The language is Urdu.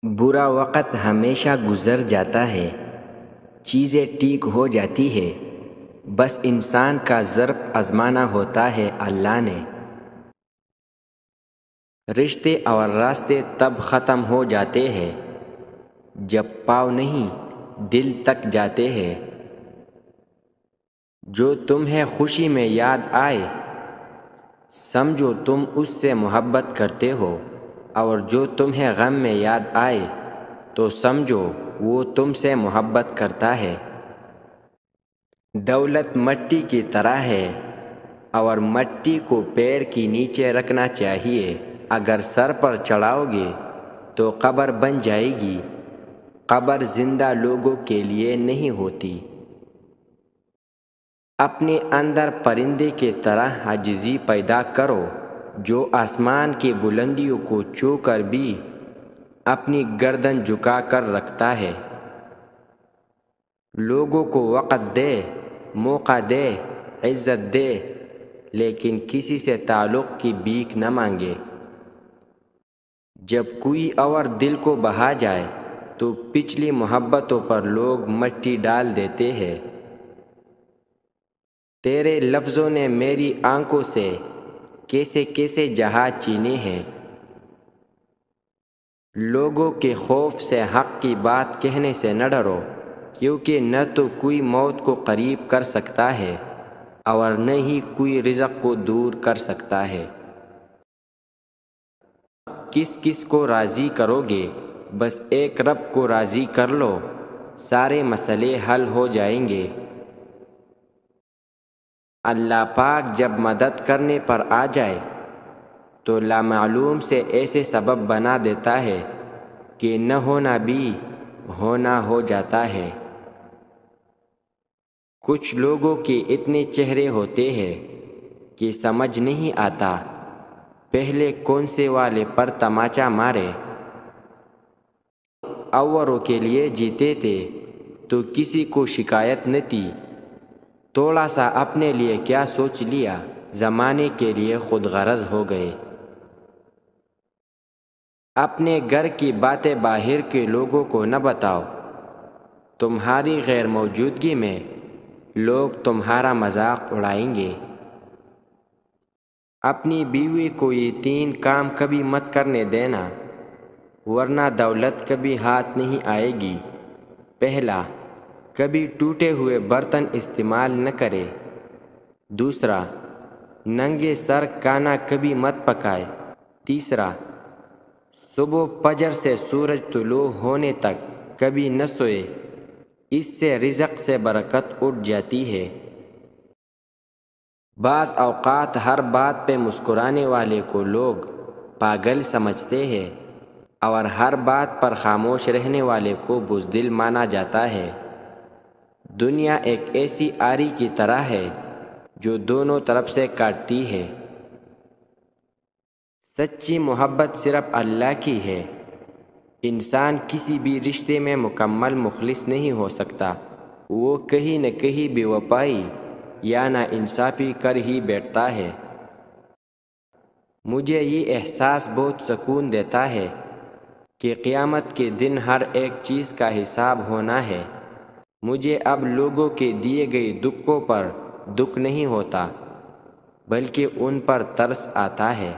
برا وقت ہمیشہ گزر جاتا ہے، چیزیں ٹھیک ہو جاتی ہے، بس انسان کا ضرب آزمانا ہوتا ہے اللہ نے۔ رشتے اور راستے تب ختم ہو جاتے ہیں جب پاؤں نہیں دل تک جاتے ہیں۔ جو تمہیں خوشی میں یاد آئے سمجھو تم اس سے محبت کرتے ہو، اور جو تمہیں غم میں یاد آئے تو سمجھو وہ تم سے محبت کرتا ہے۔ دولت مٹی کی طرح ہے اور مٹی کو پیر کے نیچے رکھنا چاہیے، اگر سر پر چڑھاؤ گے تو قبر بن جائے گی۔ قبر زندہ لوگوں کے لیے نہیں ہوتی۔ اپنے اندر پرندے کی طرح عاجزی پیدا کرو جو آسمان کی بلندیوں کو چھو کر بھی اپنی گردن جھکا کر رکھتا ہے۔ لوگوں کو وقت دے، موقع دے، عزت دے، لیکن کسی سے تعلق کی بھیک نہ مانگے۔ جب کوئی اور دل کو بہا جائے تو پچھلی محبتوں پر لوگ مٹی ڈال دیتے ہیں۔ تیرے لفظوں نے میری آنکھوں سے کیسے کیسے جہاز چینے ہیں۔ لوگوں کے خوف سے حق کی بات کہنے سے نہ ڈرو، کیونکہ نہ تو کوئی موت کو قریب کر سکتا ہے اور نہ ہی کوئی رزق کو دور کر سکتا ہے۔ کس کس کو راضی کرو گے؟ بس ایک رب کو راضی کر لو، سارے مسئلے حل ہو جائیں گے۔ اللہ پاک جب مدد کرنے پر آ جائے تو لامعلوم سے ایسے سبب بنا دیتا ہے کہ نہ ہونا بھی ہونا ہو جاتا ہے۔ کچھ لوگوں کے اتنے چہرے ہوتے ہیں کہ سمجھ نہیں آتا پہلے کون سے والے پر تماچا مارے۔ اوروں کے لیے جیتے تھے تو کسی کو شکایت نہ تھی، تھوڑا سا اپنے لیے کیا سوچ لیا، زمانے کے لیے خود غرض ہو گئے۔ اپنے گھر کی باتیں باہر کے لوگوں کو نہ بتاؤ، تمہاری غیر موجودگی میں لوگ تمہارا مذاق اڑائیں گے۔ اپنی بیوی کو یہ 3 کام کبھی مت کرنے دینا، ورنہ دولت کبھی ہاتھ نہیں آئے گی۔ پہلا، کبھی ٹوٹے ہوئے برتن استعمال نہ کرے۔ دوسرا، ننگے سر کھانا کبھی مت پکائے۔ تیسرا، صبح فجر سے سورج طلوع ہونے تک کبھی نہ سوئے، اس سے رزق سے برکت اٹھ جاتی ہے۔ بعض اوقات ہر بات پہ مسکرانے والے کو لوگ پاگل سمجھتے ہیں، اور ہر بات پر خاموش رہنے والے کو بزدل مانا جاتا ہے۔ دنیا ایک ایسی آری کی طرح ہے جو دونوں طرف سے کاٹتی ہے۔ سچی محبت صرف اللہ کی ہے۔ انسان کسی بھی رشتے میں مکمل مخلص نہیں ہو سکتا، وہ کہیں نہ کہیں بے وفائی یا نا انصافی کر ہی بیٹھتا ہے۔ مجھے یہ احساس بہت سکون دیتا ہے کہ قیامت کے دن ہر ایک چیز کا حساب ہونا ہے۔ مجھے اب لوگوں کے دیے گئے دکھوں پر دکھ نہیں ہوتا، بلکہ ان پر ترس آتا ہے۔